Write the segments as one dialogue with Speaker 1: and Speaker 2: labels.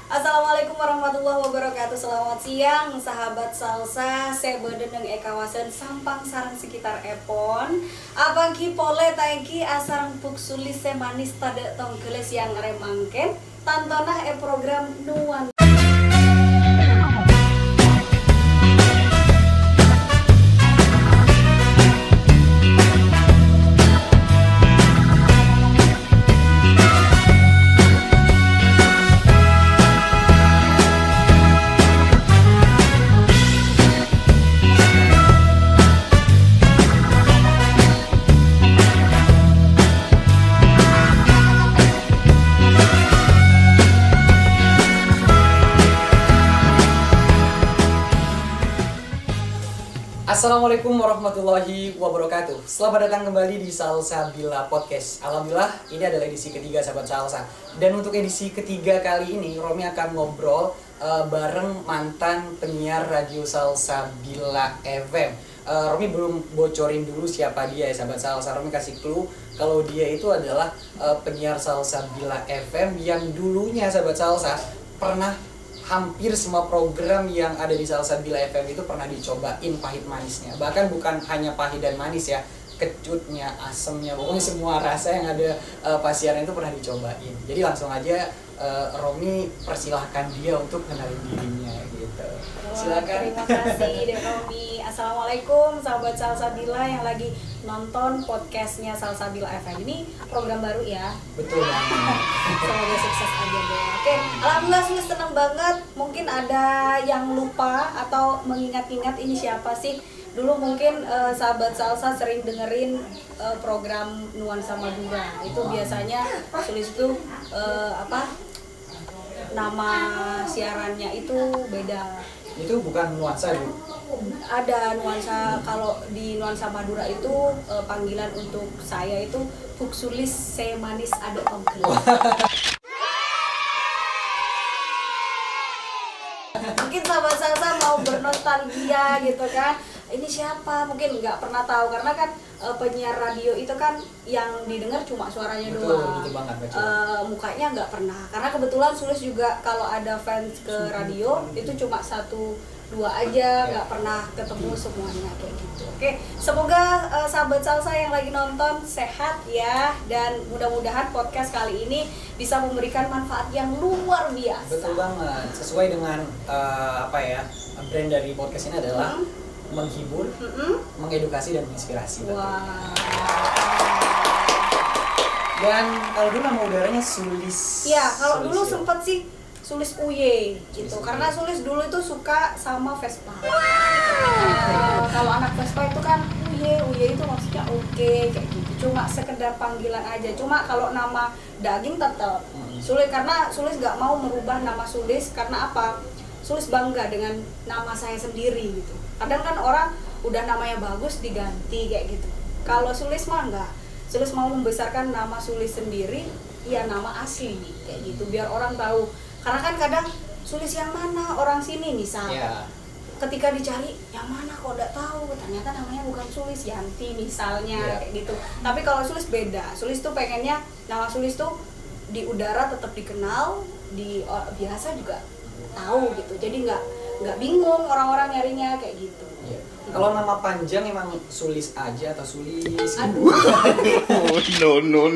Speaker 1: Assalamualaikum warahmatullahi wabarakatuh. Selamat siang sahabat salsa. Saya bedeneng kawasan Sampang sarang sekitar Epon. Abang ki pole taiki asarang puk sulis manis tade tongkeles yang remangken. Tantonah program nuan.
Speaker 2: Assalamualaikum warahmatullahi wabarakatuh. Selamat datang kembali di Salsabila Podcast. Alhamdulillah ini adalah edisi ketiga sahabat salsa. Dan untuk edisi ketiga kali ini Romi akan ngobrol bareng mantan penyiar radio Salsabila FM. Romi belum bocorin dulu siapa dia ya sahabat salsa. Romi kasih clue kalau dia itu adalah penyiar Salsabila FM yang dulunya sahabat salsa pernah hampir semua program yang ada di Salsabila FM itu pernah dicobain pahit manisnya. Bahkan bukan hanya pahit dan manis ya, kecutnya, asemnya, pokoknya semua rasa yang ada pas siaran itu pernah dicobain. Jadi langsung aja Romi persilahkan dia untuk kenalin dirinya gitu. Silakan.
Speaker 1: Terima kasih deh Romi. Assalamualaikum sahabat Salsabila yang lagi nonton podcastnya Salsabila FM. Ini program baru ya.
Speaker 2: Betul banget.
Speaker 1: Semoga sukses aja deh. Oke, alhamdulillah sudah senang banget. Mungkin ada yang lupa atau mengingat-ingat ini siapa sih? Dulu mungkin sahabat salsa sering dengerin program Nuansa Madura. Itu biasanya tulis itu nama siarannya itu beda.
Speaker 2: Itu bukan nuansa ya?
Speaker 1: Ada nuansa, kalau di Nuansa Madura itu panggilan untuk saya itu Fuksulis Se Manis Ada Tongkel. Mungkin sahabat salsa mau bernostalgia gitu kan, ini siapa, mungkin nggak pernah tahu karena kan penyiar radio itu kan yang didengar cuma suaranya doang.
Speaker 2: Betul banget, betul.
Speaker 1: Mukanya nggak pernah, karena kebetulan Sulis juga kalau ada fans ke radio itu cuma 1-2 aja, nggak pernah ketemu semuanya kayak gitu. Oke, semoga sahabat salsa yang lagi nonton sehat ya, dan mudah-mudahan podcast kali ini bisa memberikan manfaat yang luar biasa.
Speaker 2: Betul banget, sesuai dengan brand dari podcast ini adalah menghibur, mengedukasi dan menginspirasi.
Speaker 1: Wah.
Speaker 2: Dan kalau dulu nama udaranya Sulis.
Speaker 1: Ya, kalau dulu
Speaker 2: ya.
Speaker 1: sempet sih Sulis Uye gitu, karena Sulis dulu itu suka sama Vespa. Kalau anak Vespa itu kan Uye itu maksudnya oke kayak gitu. Cuma sekedar panggilan aja. Cuma kalau nama daging tetap Sulis, karena Sulis nggak mau merubah nama Sulis karena apa? Sulis bangga dengan nama saya sendiri gitu. Kadang kan orang udah namanya bagus diganti kayak gitu. Kalau Sulis mah enggak. Sulis mau membesarkan nama Sulis sendiri, ya nama asli kayak gitu biar orang tahu. Karena kan kadang Sulis yang mana orang sini misalnya. Ketika dicari yang mana kok enggak tahu, ternyata namanya bukan Sulis, Yanti misalnya kayak gitu. Tapi kalau Sulis beda. Sulis tuh pengennya nama Sulis tuh di udara tetap dikenal, di biasa juga tahu gitu. Jadi nggak bingung orang-orang nyarinya kayak gitu.
Speaker 2: Iya. Kalau nama panjang emang Sulis aja atau Sulis?
Speaker 1: Aduh.
Speaker 3: No.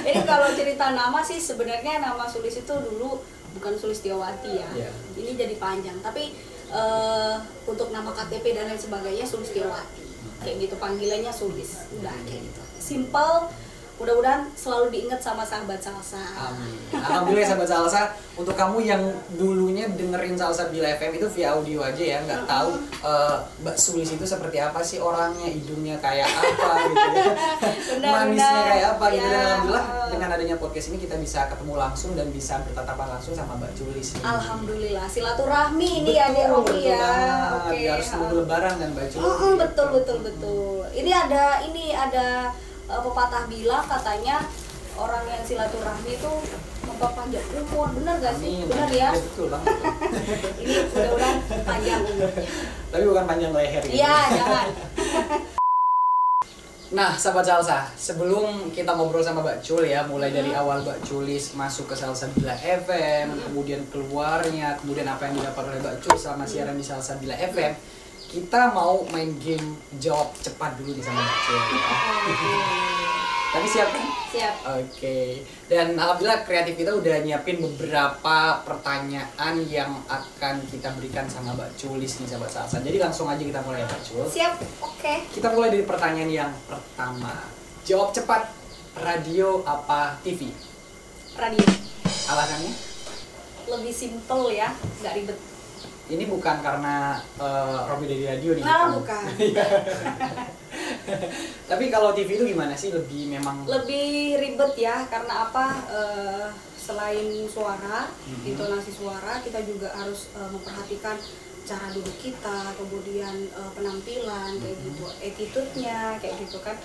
Speaker 1: Ini kalau cerita nama sih sebenarnya nama Sulis itu dulu bukan Sulistiawati ya.
Speaker 2: Yeah.
Speaker 1: Ini jadi panjang. Tapi untuk nama KTP dan lain sebagainya Sulistiawati. Kayak gitu, panggilannya Sulis. Udah kayak gitu. Simple. Mudah-mudahan selalu diingat sama sahabat salsa.
Speaker 2: Amin. Alhamdulillah sahabat salsa, untuk kamu yang dulunya dengerin Salsabila FM itu via audio aja ya, nggak tahu Mbak Sulis itu seperti apa sih orangnya, hidungnya kayak apa gitu ya, manisnya kayak apa gitu. Dan alhamdulillah dengan adanya podcast ini kita bisa ketemu langsung dan bisa bertatapan langsung sama Mbak Sulis.
Speaker 1: Alhamdulillah, silaturahmi ini ya Dek Romi ya.
Speaker 2: Oke. Harus nunggu lebaran dan Mbak Sulis.
Speaker 1: Betul. Ini ada pepatah bilang katanya orang yang silaturahmi itu memperpanjang umur, bener gak sih? Bener ya?
Speaker 2: Betul banget.
Speaker 1: Ini mudah-mudahan panjang umurnya.
Speaker 2: Tapi bukan panjang leher gitu.
Speaker 1: Iya, jangan.
Speaker 2: Nah, sahabat Salsa, sebelum kita ngobrol sama Mbak Cul ya, mulai dari awal Mbak Culis masuk ke Salsabila FM, kemudian keluarnya, kemudian apa yang didapat oleh Mbak Cul selama siaran di Salsabila FM, kita mau main game jawab cepat dulu nih sama Mbak Cul. Tapi siap kan?
Speaker 1: Siap.
Speaker 2: Oke. Dan alhamdulillah kreatif kita udah nyiapin beberapa pertanyaan yang akan kita berikan sama Mbak Culis nih sahabat Salsa. Jadi langsung aja kita mulai ya Mbak Cul.
Speaker 1: Siap. Oke.
Speaker 2: Kita mulai dari pertanyaan yang pertama. Jawab cepat, radio apa TV?
Speaker 1: Radio.
Speaker 2: Alasannya?
Speaker 1: Lebih simple ya, nggak ribet.
Speaker 2: Ini bukan karena Robi dari radio nih.
Speaker 1: Nah, bukan.
Speaker 2: Tapi kalau TV itu gimana sih? Lebih memang
Speaker 1: Lebih ribet ya, karena apa? Selain suara, intonasi suara, kita juga harus memperhatikan cara duduk kita, kemudian penampilan kayak gitu, attitude-nya kayak gitu kan.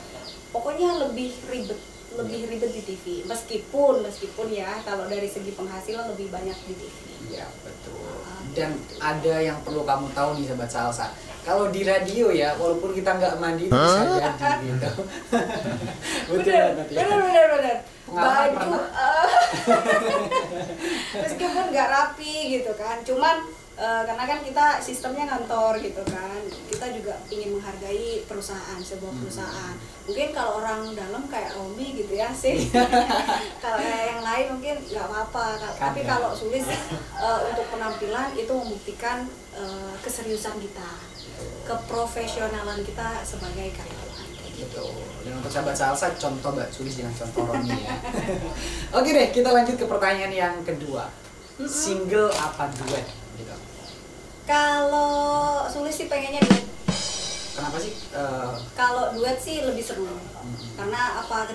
Speaker 1: Pokoknya lebih ribet di TV. Meskipun ya kalau dari segi penghasilan lebih banyak di TV.
Speaker 2: Iya, betul. Dan ada yang perlu kamu tahu nih sahabat Salsa. Kalau di radio ya, walaupun kita nggak mandi itu bisa jadi gitu.
Speaker 1: Bener.
Speaker 2: Pengalaman
Speaker 1: Baju
Speaker 2: pernah?
Speaker 1: meskipun nggak rapi gitu kan, cuman karena kan kita sistemnya kantor gitu kan, kita juga ingin menghargai perusahaan, sebuah perusahaan. Mungkin kalau orang dalam kayak Romi gitu ya sih. Kalau yang lain mungkin nggak apa-apa. Tapi kalau Sulis untuk penampilan itu membuktikan keseriusan kita, keprofesionalan kita sebagai karyawan.
Speaker 2: Gitu. Dan untuk sahabat Salsa, contoh Mbak Sulis dengan contoh Romi ya. Oke deh, kita lanjut ke pertanyaan yang kedua. Single apa duet? Gitu.
Speaker 1: Kalau Sulis sih pengennya duet.
Speaker 2: Kenapa sih?
Speaker 1: Kalau duet sih lebih seru. Karena apa?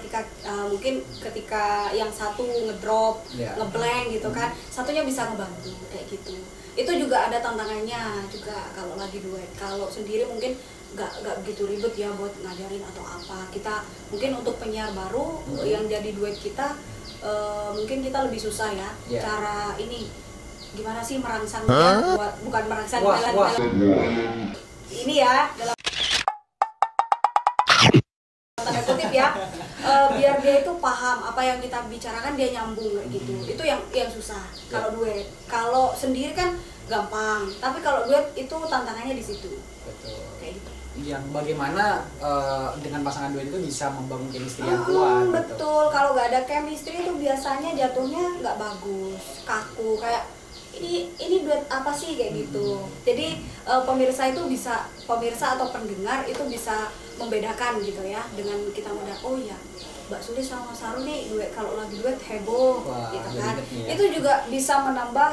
Speaker 1: Mungkin ketika yang satu ngedrop, ngeblank gitu kan, satunya bisa ngebantu kayak gitu. Itu juga ada tantangannya juga kalau lagi duet. Kalau sendiri mungkin nggak begitu ribet ya buat ngajarin atau apa. Kita mungkin untuk penyiar baru yang jadi duet kita, mungkin kita lebih susah ya. Cara ini gimana sih merangsangnya, bukan merangsang dalam ini ya, dalam tanda kutip ya, biar dia itu paham apa yang kita bicarakan, dia nyambung kayak gitu. Itu yang susah kalau duet. Kalau sendiri kan gampang, tapi kalau duet itu tantangannya di situ.
Speaker 2: Betul.
Speaker 1: Kayak gitu.
Speaker 2: Yang bagaimana dengan pasangan duet itu bisa membangun chemistry yang kuat.
Speaker 1: Betul. Kalau nggak ada chemistry itu biasanya jatuhnya nggak bagus, kaku, kayak ini duet apa sih kayak gitu. Jadi pemirsa atau pendengar itu bisa membedakan gitu ya, dengan kita mudah, oh ya Mbak Sulis sama Mas Haru nih duet, kalau lagi duet heboh.
Speaker 2: Wah,
Speaker 1: gitu kan.
Speaker 2: ya.
Speaker 1: Itu juga bisa menambah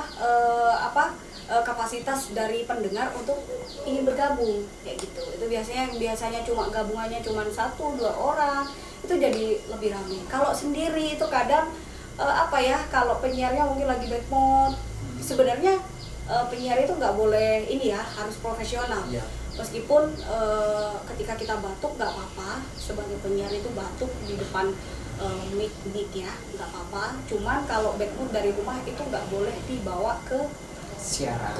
Speaker 1: kapasitas dari pendengar untuk ingin bergabung kayak gitu. Itu biasanya cuma gabungannya cuma 1-2 orang, itu jadi lebih ramai. Kalau sendiri itu kadang kalau penyiarnya mungkin lagi bad mood, sebenarnya penyiar itu nggak boleh ini ya, harus profesional. Meskipun ketika kita batuk nggak apa-apa, sebagai penyiar itu batuk di depan mic ya nggak apa-apa. Cuman kalau bad mood dari rumah itu nggak boleh dibawa ke siaran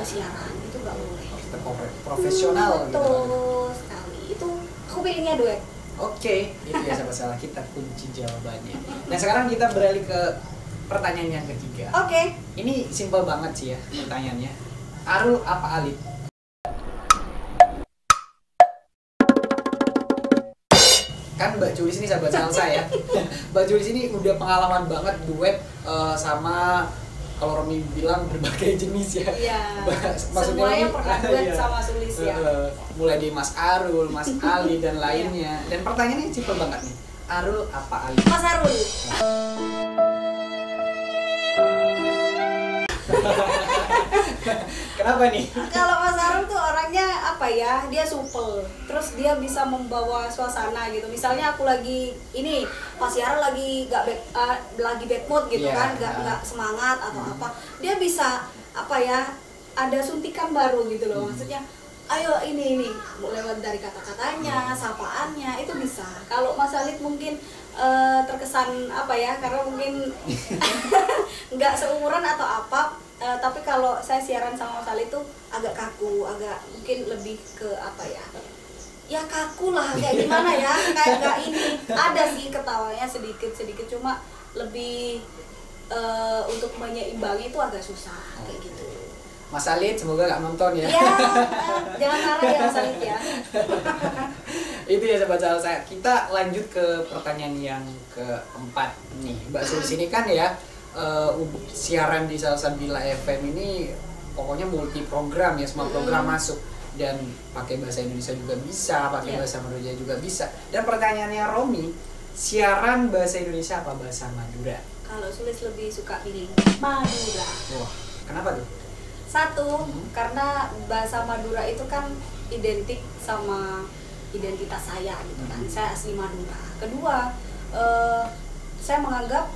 Speaker 1: itu nggak boleh.
Speaker 2: Kita profesional gitu.
Speaker 1: Betul sekali. Itu aku pilihnya duet.
Speaker 2: Oke, itu ya sahabat kita kunci jawabannya. Nah sekarang kita beralih ke pertanyaan yang ketiga.
Speaker 1: Oke.
Speaker 2: Ini simpel banget sih ya pertanyaannya. Arul apa Alif? Kan Mbak Julis ini sahabat Salsa ya. Mbak Julis ini udah pengalaman banget duet sama, kalau Romi bilang, berbagai jenis ya.
Speaker 1: Iya.
Speaker 2: Maksudnya
Speaker 1: semuanya pernah duet sama Sulis ya.
Speaker 2: Mulai di Mas Arul, Mas Ali dan lainnya. Dan pertanyaannya simpel banget nih. Arul apa Ali?
Speaker 1: Mas Arul.
Speaker 2: Kenapa nih?
Speaker 1: Kalau Mas Arul tuh orangnya apa ya? Dia supel. Terus dia bisa membawa suasana gitu. Misalnya aku lagi ini, pas siaran lagi lagi bad mood gitu kan, nggak semangat atau apa. Dia bisa apa ya? Ada suntikan baru gitu loh. Maksudnya, ayo ini lewat dari kata-katanya, sapaannya itu bisa. Kalau Mas Alif mungkin terkesan apa ya? Karena mungkin nggak seumuran atau apa. Tapi kalau saya siaran sama Mas Ali itu agak kaku, agak mungkin lebih ke apa ya, ya kaku lah, kayak gimana ya, kayak nggak ini. Ada sih ketawanya sedikit cuma lebih untuk menyeimbangi itu agak susah kayak gitu.
Speaker 2: Mas Alit semoga gak nonton ya.
Speaker 1: Iya, jangan marah ya Mas Alit ya.
Speaker 2: Itu ya sahabat salsa. Kita lanjut ke pertanyaan yang keempat nih. Mbak Sulis ini kan ya siaran di Salsabila FM ini pokoknya multi program ya, semua program masuk, dan pakai bahasa Indonesia juga bisa, pakai bahasa Madura juga bisa. Dan pertanyaannya Romi, siaran bahasa Indonesia apa bahasa Madura?
Speaker 1: Kalau Sulis lebih suka pilih Madura.
Speaker 2: Wah, kenapa tuh?
Speaker 1: Satu, karena bahasa Madura itu kan identik sama identitas saya gitu kan. Saya asli Madura. Kedua, saya menganggap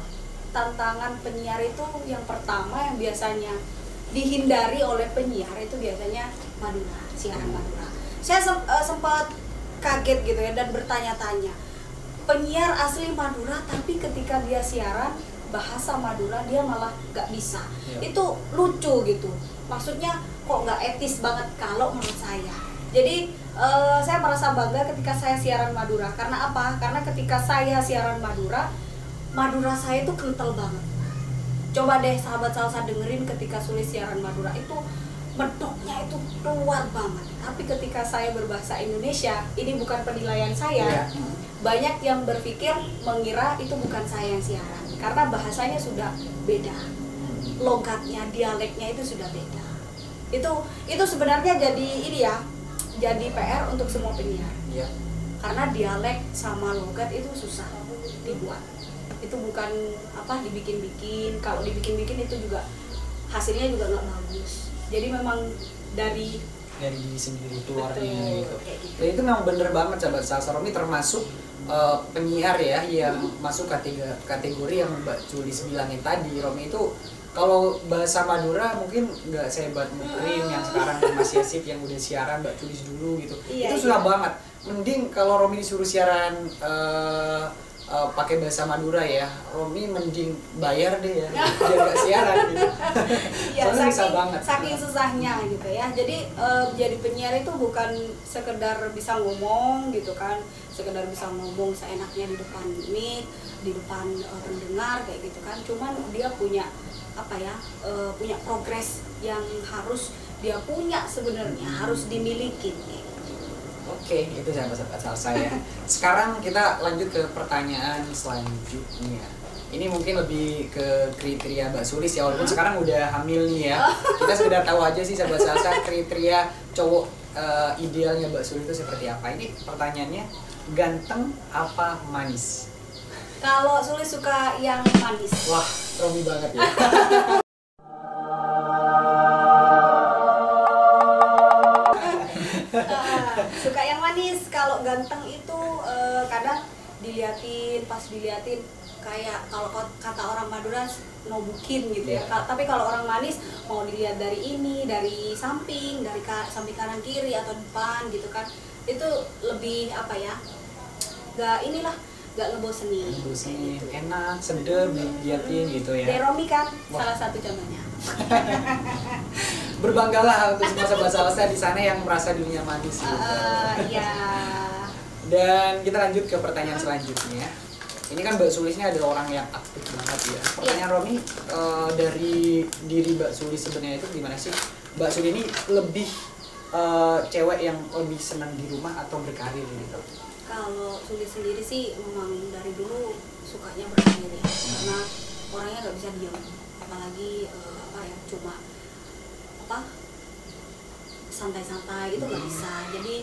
Speaker 1: tantangan penyiar itu yang pertama yang biasanya dihindari oleh penyiar itu biasanya Madura, siaran Madura. Saya sempat kaget gitu ya dan bertanya-tanya. Penyiar asli Madura tapi ketika dia siaran bahasa Madura dia malah gak bisa. Itu lucu gitu. Maksudnya kok gak etis banget kalau menurut saya. Jadi saya merasa bangga ketika saya siaran Madura. Karena apa? Karena ketika saya siaran Madura saya itu kental banget. Coba deh sahabat salsa dengerin ketika Sulis siaran Madura itu medoknya itu keluar banget. Tapi ketika saya berbahasa Indonesia, ini bukan penilaian saya. Banyak yang berpikir mengira itu bukan saya yang siaran karena bahasanya sudah beda. Logatnya, dialeknya itu sudah beda. Itu sebenarnya jadi ini ya, jadi PR untuk semua penyiar. Karena dialek sama logat itu susah dibuat. Itu bukan apa dibikin-bikin. Kalau dibikin-bikin itu juga hasilnya juga nggak bagus. Jadi memang dari
Speaker 2: diri sendiri keluarnya gitu. Dan itu memang bener banget sahabat salsa. Romi termasuk penyiar ya yang masuk kategori yang Mbak Sulis bilangin tadi. Romi itu kalau bahasa Madura mungkin nggak sehebat Mukrim yang sekarang masih asik, yang udah siaran Mbak Sulis dulu gitu. Itu susah banget. Mending kalau Romi disuruh siaran pakai bahasa Madura ya, Romi mending bayar deh ya, biar gak siaran gitu. Soalnya susah banget.
Speaker 1: Saking susahnya gitu ya. Jadi jadi penyiar itu bukan sekedar bisa ngomong gitu kan, sekedar bisa ngomong seenaknya di depan mic, di depan pendengar kayak gitu kan. Cuman dia punya apa ya, punya progres yang harus dia punya sebenarnya, harus dimiliki.
Speaker 2: Oke, itu sahabat-sahabat salsa ya. Sekarang kita lanjut ke pertanyaan selanjutnya. Ini mungkin lebih ke kriteria Mbak Sulis ya, walaupun sekarang udah hamil nih ya. Kita sekedar tahu aja sih sahabat salsa kriteria cowok idealnya Mbak Sulis itu seperti apa. Ini pertanyaannya, ganteng apa manis?
Speaker 1: Kalau Sulis suka yang manis.
Speaker 2: Wah, Romi banget ya.
Speaker 1: Suka yang manis. Kalau ganteng itu kadang pas diliatin kayak kalau kata orang Madura nobukin gitu ya. Tapi kalau orang manis mau dilihat dari ini, dari samping, dari samping kanan kiri atau depan gitu kan, itu lebih apa ya, gak ngebosenin.
Speaker 2: Gitu. Enak, sedap diliatin gitu ya.
Speaker 1: Romi kan salah satu contohnya.
Speaker 2: Berbanggalah untuk semua sahabat salsa di sana yang merasa dirinya manis gitu.
Speaker 1: Iya.
Speaker 2: Dan kita lanjut ke pertanyaan selanjutnya. Ini kan Mbak Sulis ini adalah orang yang aktif banget ya. Pertanyaan Romi, dari diri Mbak Sulis sebenarnya itu gimana sih? Mbak Sulis ini lebih cewek yang lebih senang di rumah atau berkarir gitu?
Speaker 1: Kalau Sulis sendiri sih memang dari dulu sukanya berkarir ya. Karena orangnya nggak bisa diam, apalagi cuma santai-santai itu nggak bisa. Jadi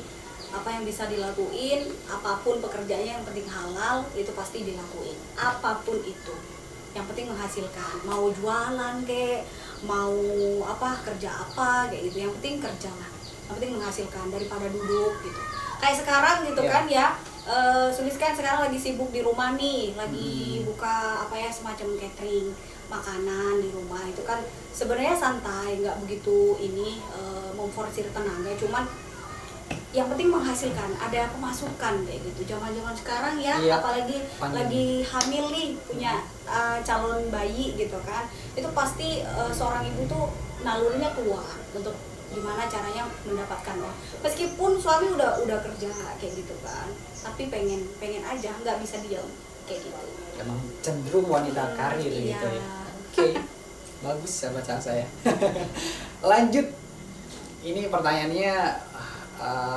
Speaker 1: apa yang bisa dilakuin, apapun pekerjaannya yang penting halal itu pasti dilakuin. Apapun itu, yang penting menghasilkan. Mau jualan kek, mau kerja apa kayak gitu. Yang penting kerjalah. Yang penting menghasilkan daripada duduk gitu. Kayak sekarang gitu kan ya. Sulis kan sekarang lagi sibuk di rumah nih, lagi buka semacam catering makanan di rumah. Itu kan sebenarnya santai, nggak begitu memforsir tenaga, cuman yang penting menghasilkan, ada pemasukan kayak gitu. Zaman-zaman sekarang ya, apalagi lagi hamil nih, punya calon bayi gitu kan, itu pasti seorang ibu tuh nalurinya keluar untuk gimana caranya mendapatkan uang. Meskipun suami udah kerja kayak gitu kan, tapi pengen aja, nggak bisa diam kayak gitu.
Speaker 2: Emang cenderung wanita karir
Speaker 1: Iya.
Speaker 2: gitu ya. Oke, bagus sahabat saya. Lanjut, ini pertanyaannya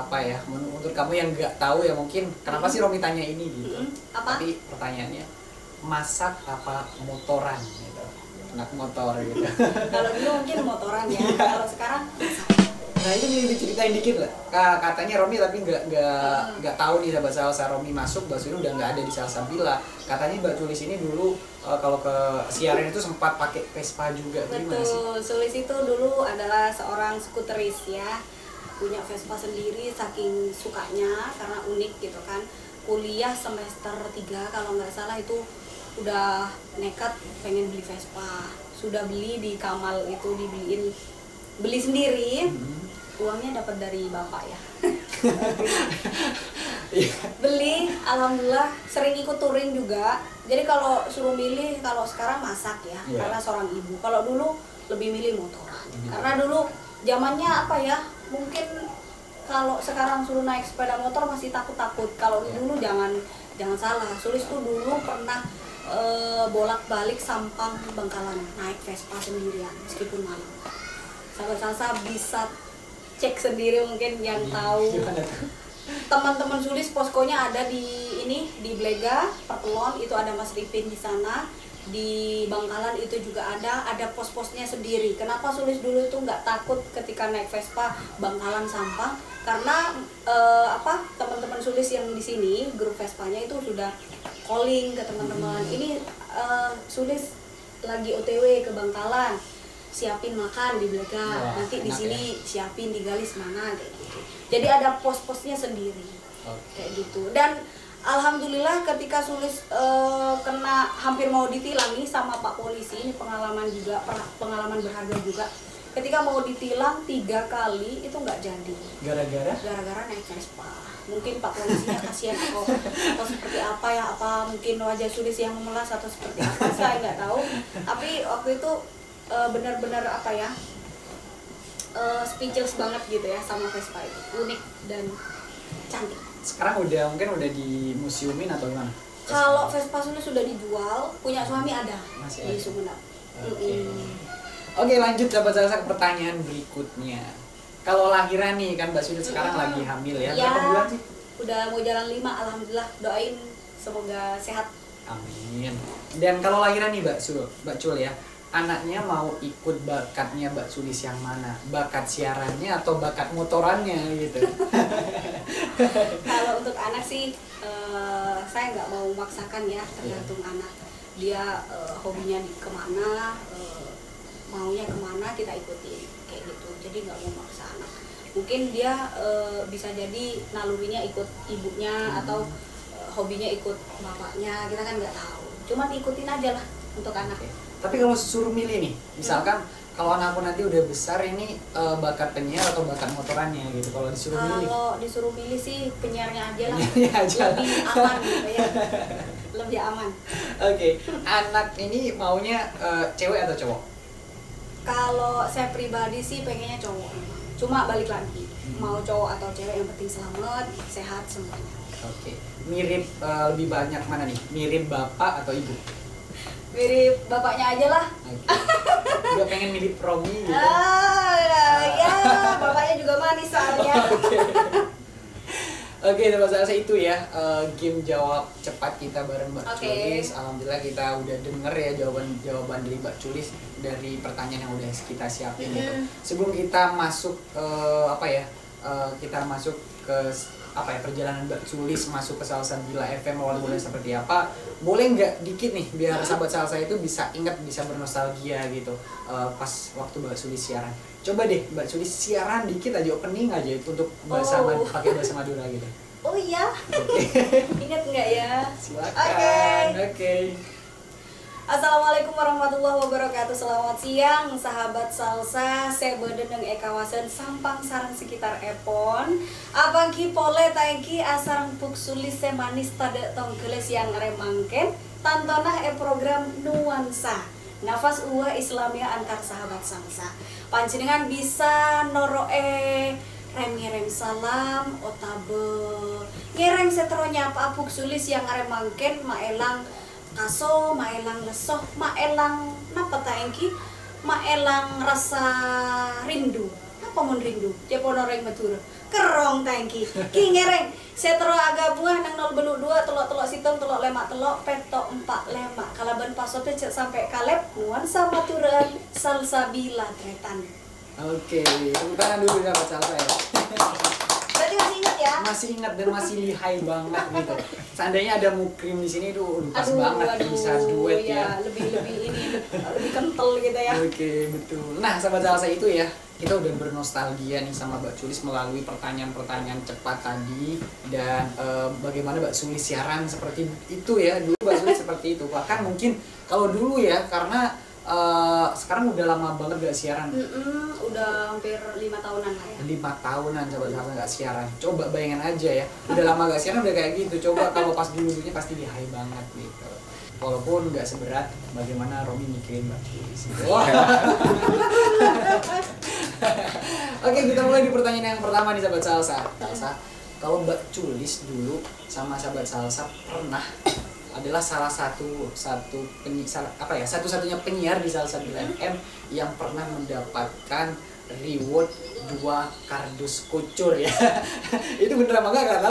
Speaker 2: apa ya? Untuk kamu yang nggak tahu ya mungkin kenapa sih Romi tanya ini gitu.
Speaker 1: Apa?
Speaker 2: Tapi pertanyaannya masak apa motoran gitu. Anak motor gitu.
Speaker 1: Kalau dulu mungkin motoran ya, kalau sekarang
Speaker 2: Nah itu nih diceritain dikit lah. Katanya Romi tapi nggak tahu nih sahabat salsa. Romi masuk Mbak Suli udah nggak ada di Salsabila. Katanya Mbak Sulis ini dulu kalau ke siaran itu sempat pakai Vespa juga. Gimana sih?
Speaker 1: betul, Sulis itu dulu adalah seorang skuteris ya, punya Vespa sendiri saking sukanya karena unik gitu kan. Kuliah semester 3 kalau nggak salah itu udah nekat pengen beli Vespa. Sudah beli di Kamal itu beli sendiri. Uangnya dapat dari bapak ya. Beli, alhamdulillah sering ikut touring juga. Jadi kalau suruh milih, kalau sekarang masak ya, karena seorang ibu. Kalau dulu lebih milih motoran. Karena dulu zamannya apa ya? Mungkin kalau sekarang suruh naik sepeda motor masih takut-takut. Kalau dulu jangan salah. Sulis tuh dulu pernah bolak-balik Sampang Bangkalan naik Vespa sendirian meskipun malam. Sahabat salsa bisa cek sendiri mungkin yang tahu. Teman-teman Sulis poskonya ada di Blega, Pertelon itu ada Mas Ripin di sana. Di Bangkalan itu juga ada pos-posnya sendiri. Kenapa Sulis dulu itu nggak takut ketika naik Vespa Bangkalan Sampang? Karena teman-teman Sulis yang di sini grup Vespanya itu sudah calling ke teman-teman. Ini Sulis lagi OTW ke Bangkalan. Siapin makan di Blega, nanti di sini siapin di Galis mana kayak gitu. Jadi ada pos-posnya sendiri, kayak gitu. Dan alhamdulillah ketika Sulis kena hampir mau ditilang nih sama Pak Polisi, ini pengalaman berharga juga. Ketika mau ditilang 3 kali itu nggak jadi. Gara-gara naik Vespa. Mungkin Pak Polisinya kasihan atau seperti apa mungkin wajah Sulis yang memelas atau seperti apa saya nggak tahu. Tapi waktu itu benar-benar speechless banget gitu ya sama Vespa itu, unik dan cantik. Sekarang
Speaker 2: mungkin udah di museumin atau gimana?
Speaker 1: Kalau Vespa Sulis sudah dijual, punya suami ada di Sumedang.
Speaker 2: Oke, lanjut sahabat salsa ke pertanyaan berikutnya. Kalau lahiran nih kan Mbak Sulis sekarang lagi hamil ya. Berapa bulan sih?
Speaker 1: Udah mau jalan 5, alhamdulillah. Doain semoga sehat.
Speaker 2: Amin. Dan kalau lahiran nih Mbak Cul ya, anaknya mau ikut bakatnya Mbak Sulis yang mana? Bakat siarannya atau bakat motorannya gitu?
Speaker 1: Kalau untuk anak sih, saya nggak mau memaksakan ya, tergantung anak. Dia hobinya kemana, maunya kemana kita ikutin kayak gitu. Jadi nggak mau maksa anak. Mungkin dia bisa jadi nalurinya ikut ibunya atau hobinya ikut bapaknya, kita kan nggak tahu. Cuman ikutin aja lah untuk anak.
Speaker 2: Tapi kalau suruh milih nih, misalkan kalau anakku nanti udah besar ini bakat penyiar atau bakat motorannya gitu. Kalau disuruh milih?
Speaker 1: Kalau disuruh milih sih penyiarnya aja lah.
Speaker 2: Aja.
Speaker 1: Lebih aman gitu ya. Lebih aman.
Speaker 2: Oke. Anak ini maunya cewek atau cowok?
Speaker 1: Kalau saya pribadi sih pengennya cowok. Cuma balik lagi, mau cowok atau cewek yang penting selamat, sehat semuanya.
Speaker 2: Oke. Mirip lebih banyak mana nih? Mirip bapak atau ibu?
Speaker 1: Mirip bapaknya aja lah.
Speaker 2: Juga pengen mirip Romi gitu.
Speaker 1: Ya, bapaknya juga manis soalnya.
Speaker 2: Oke, sahabat salsa itu ya game jawab cepat kita bareng Mbak Culis. Alhamdulillah kita udah denger ya jawaban dari Mbak Culis dari pertanyaan yang udah kita siapin gitu. Sebelum kita masuk kita masuk ke perjalanan Mbak Culis masuk ke Salsabila FM awal mulai seperti apa, boleh nggak dikit nih biar sahabat salsa itu bisa ingat, bisa bernostalgia gitu pas waktu Mbak Culis siaran. Coba deh Mbak Culis siaran dikit aja, opening aja itu untuk pakai bahasa Madura gitu.
Speaker 1: Oh iya. Ingat nggak ya?
Speaker 2: Silakan. Oke.
Speaker 1: Assalamualaikum warahmatullahi wabarakatuh. Selamat siang sahabat salsa. Saya bedeneng kawasan Sampang sarang sekitar Epon. Abang ki pole taengki asarang puk sulis manis tade tongkeles yang remangken. Tantonah program nuansa nafas uwa Islamia antar sahabat salsa. Panjenengan bisa noroe rem salam otabe ngereng setronya apa abuk sulis yang ngarep mangken maelang kaso maelang lesoh maelang napa ta engki maelang rasa rindu apa mun rindu jepono reng Madura kerong ta engki ki ngereng setro aga buah nang 0 2 telok situng telok lemak telok petok 4 lemak kalaban pasote cek sampai kalep nuansa Maturan salsabila tretan.
Speaker 2: Oke, tepuk tangan dulu sahabat salsa ya.
Speaker 1: Berarti masih ingat ya?
Speaker 2: Masih ingat dan masih lihai banget gitu. Seandainya ada Mukrim di sini tuh pas banget bisa duet ya.
Speaker 1: Lebih lebih kental gitu ya.
Speaker 2: Oke, betul. Nah, sahabat salsa itu ya, kita udah bernostalgia nih sama Mbak Sulis melalui pertanyaan-pertanyaan cepat tadi dan bagaimana Mbak Sulis siaran seperti itu ya. Dulu Mbak Sulis seperti itu. Bahkan mungkin kalau dulu ya karena sekarang udah lama banget gak siaran.
Speaker 1: Udah hampir 5 tahunan lah ya.
Speaker 2: 5 tahunan sahabat-sahabat gak siaran. Coba bayangin aja ya, udah lama gak siaran udah kayak gitu. Coba kalau pas dulunya pasti lihai banget gitu. Walaupun gak seberat bagaimana Romi mikirin Mbak Sulis. Oke, kita mulai di pertanyaan yang pertama nih sahabat salsa. Kalau Mbak Sulis dulu sama sahabat salsa pernah adalah satu-satunya penyiar di Salsa Bila FM yang pernah mendapatkan reward 2 kardus kucur ya. Itu bener apa enggak?